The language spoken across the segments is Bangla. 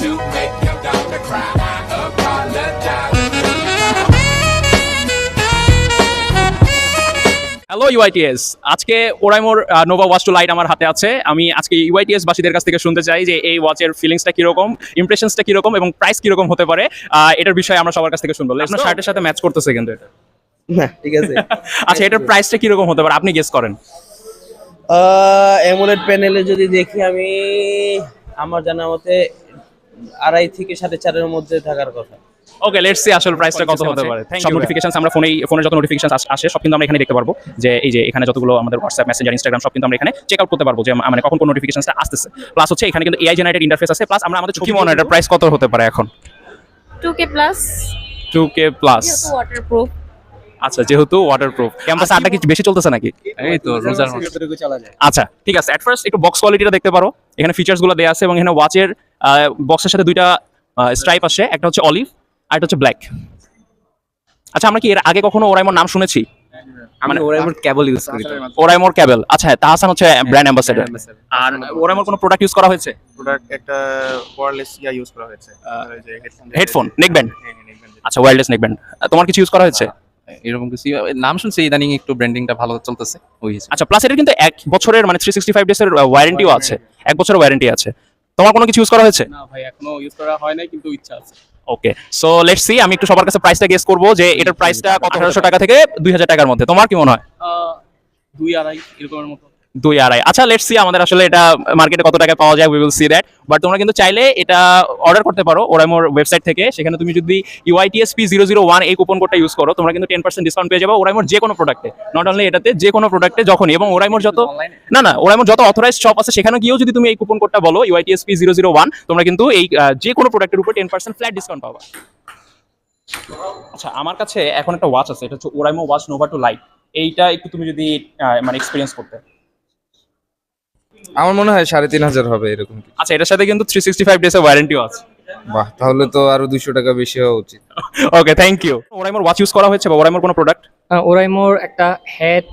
to make your daughter cry. I apologize. Hello UITS, আজকে ওরাইমোর নোভা ওয়াচ টু লাইট আমার হাতে আছে। আমি আজকে ইউআইটিএস বাসীদের কাছ থেকে শুনতে চাই যে এই ওয়াচের ফিলিংসটা কিরকম, ইমপ্রেশনসটা কিরকম এবং প্রাইস কিরকম হতে পারে। এটার বিষয়ে আমরা সবার কাছ থেকে শুনবো। আপনার শার্টের সাথে ম্যাচ করতেছে কিন্তু এটা। না ঠিক আছে। আচ্ছা, এটার প্রাইসটা কিরকম হতে পারে আপনি গেস করেন। অ্যামোলেড প্যানেলে যদি দেখি আমি, আমার জানা মতে 2.5 থেকে 4.5 মধ্যে থাকার কথা। ওকে, লেটস সি আসল প্রাইসটা কত হতে পারে। সব নোটিফিকেশনস আমরা ফোনের যত নোটিফিকেশনস আসে সব কিন্তু আমরা এখানে দেখতে পারবো, যে এই যে এখানে যতগুলো আমাদের হোয়াটসঅ্যাপ, মেসেঞ্জার, ইনস্টাগ্রাম সব কিন্তু আমরা এখানে চেক আউট করতে পারবো যে মানে কখন কোন নোটিফিকেশনসটা আসতেছে। প্লাস হচ্ছে এখানে কিন্তু এআই জেনারেটেড ইন্টারফেস আছে, প্লাস আমরা আমাদের ছবি মনে এটার প্রাইস কত হতে পারে এখন? 2K plus 2K plus. যেহেতু ওয়াটারপ্রুফ। আচ্ছা, যেহেতু ওয়াটারপ্রুফ, ক্যাম্পাসে আড্ডা কি বেশি চলতেছে নাকি? এই তো রোজার মাস। যতটুকু চলা যায়। আচ্ছা ঠিক আছে, এট ফার্স্ট একটু বক্স কোয়ালিটিটা দেখতে পারো। এখানে ফিচার্সগুলো দেয়া আছে এবং এখানে ওয়াচের বক্সের সাথে দুইটা স্ট্রাইপ আসে, একটা হচ্ছে অলিভ আর একটা হচ্ছে ব্ল্যাক। আচ্ছা, আমরা কি এর আগে কখনো ওরাইমোর নাম শুনেছি? আমি ওরাইমোর কেবল ইউজ করি। ওরাইমোর কেবল। আচ্ছা, তাহসান হচ্ছে ব্র্যান্ড অ্যাম্বাসেডর। আর ওরাইমোর কোনো প্রোডাক্ট ইউজ করা হয়েছে? প্রোডাক্ট একটা ওয়্যারলেস ইউজ করা হয়েছে, ওই যে হেডফোন, নেকব্যান্ড। নেকব্যান্ড। আচ্ছা, ওয়্যারলেস নেকব্যান্ড। তোমার কিছু ইউজ করা হয়েছে? এরকম কিছু নাম শুনছি ইদানিং, একটু ব্র্যান্ডিংটা ভালো চলতেছে ওই হিসেবে। আচ্ছা, প্লাস এটার কিন্তু 1 বছরের মানে 365 ডেজের ওয়ারেন্টিও আছে। 1 বছরের ওয়ারেন্টি আছে। তোমার কোনো কিছু ইউজ করা হয়েছে? না ভাই, এখনো ইউজ করা হয় নাই, কিন্তু ইচ্ছা আছে। ওকে, সো লেটস সি। আমি একটু সবার কাছে প্রাইসটা গেস করব যে এটার প্রাইসটা কত। 1800 টাকা থেকে 2000 টাকার মধ্যে। তোমার কি মনে হয়? 2-2.5 এরকমের মতো। 2-2.5। আচ্ছা, লেটস সি আমাদের আসলে এটা মার্কেটে কত টাকায় পাওয়া যায়, we will see that. But তোমরা কিন্তু চাইলে এটা অর্ডার করতে পারো ওরাইমোর ওয়েবসাইট থেকে। সেখানে তুমি যদি UITSP001 এই কুপন কোডটা ইউজ করো, তোমরা কিন্তু 10% ডিসকাউন্ট পেয়ে যাবে ওরাইমোর যে কোনো প্রোডাক্টে। নট অনলি এটাতে, যে কোনো প্রোডাক্টে যখনই। এবং ওরাইমোর যত ওরাইমোর যত অথরাইজড শপ আছে সেখানে গিয়েও যদি তুমি এই কুপন কোডটা বলো UITSP001, তোমরা কিন্তু এই যে কোনো প্রোডাক্টের উপর 10% ফ্ল্যাট ডিসকাউন্ট পাবা। আচ্ছা, আমার কাছে এখন একটা ওয়াচ আছে, এটা হচ্ছে Oraimo watch Nova two Lite. এইটা একটু তুমি যদি মানে এক্সপেরিয়েন্স করতে। আমার মনে হয় 3500 হবে এরকম কি। আচ্ছা, এটার সাথে কিন্তু 365 ডেজের ওয়ারেন্টিও আছে। বাহ, তাহলে তো আরো 200 টাকা বেশি হওয়া উচিত। ওকে, থ্যাংক ইউ। ওরাইমোর ওয়াচ ইউজ করা হয়েছে বা ওরাইমোর কোনো প্রোডাক্ট? ওরাইমোর একটা হেড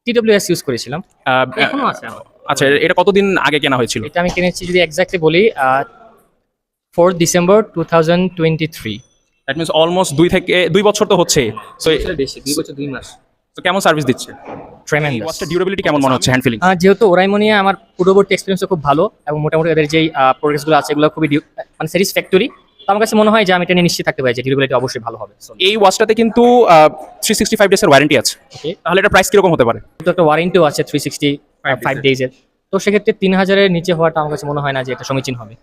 TWS ইউজ করেছিলাম, এখনো আছে আমার। আচ্ছা, এটা কতদিন আগে কেনা হয়েছিল? এটা আমি কিনেছি যদি এক্স্যাক্টলি বলি 4 ডিসেম্বর 2023। দ্যাট মিন্স অলমোস্ট 2 বছর তো হচ্ছে। সো বেশি 2 বছর 2 মাস। তো কেমন সার্ভিস দিচ্ছে? ট্রেমেন্ডাস। ওয়াচটা ডিউরেবিলিটি কেমন মনে হচ্ছে, হ্যান্ড ফিলিং? যেহেতু ওরাইমো নিয়ে আমার পূর্ববর্তী এক্সপিরিয়েন্সও খুব ভালো এবং মোটামুটি এদের যেই প্রোডাক্টসগুলো আছে এগুলো খুবই মানে স্যাটিসফ্যাক্টরি। তো আমার কাছে মনে হয় যে আমি এটা নিয়ে নিশ্চিত থাকতে পারি যে ডিউরেবিলিটি অবশ্যই ভালো হবে। এই ওয়াচটাতে কিন্তু 365 ডেজের ওয়ারেন্টি আছে। ওকে, তাহলে এটা প্রাইস কিরকম হতে পারে? তো একটা ওয়ারেন্টিও আছে 365 ডেজের। তো সেক্ষেত্রে 3000-এর নিচে হওয়াটা আমার কাছে মনে হয় না যে এটা সমীচীন হবে।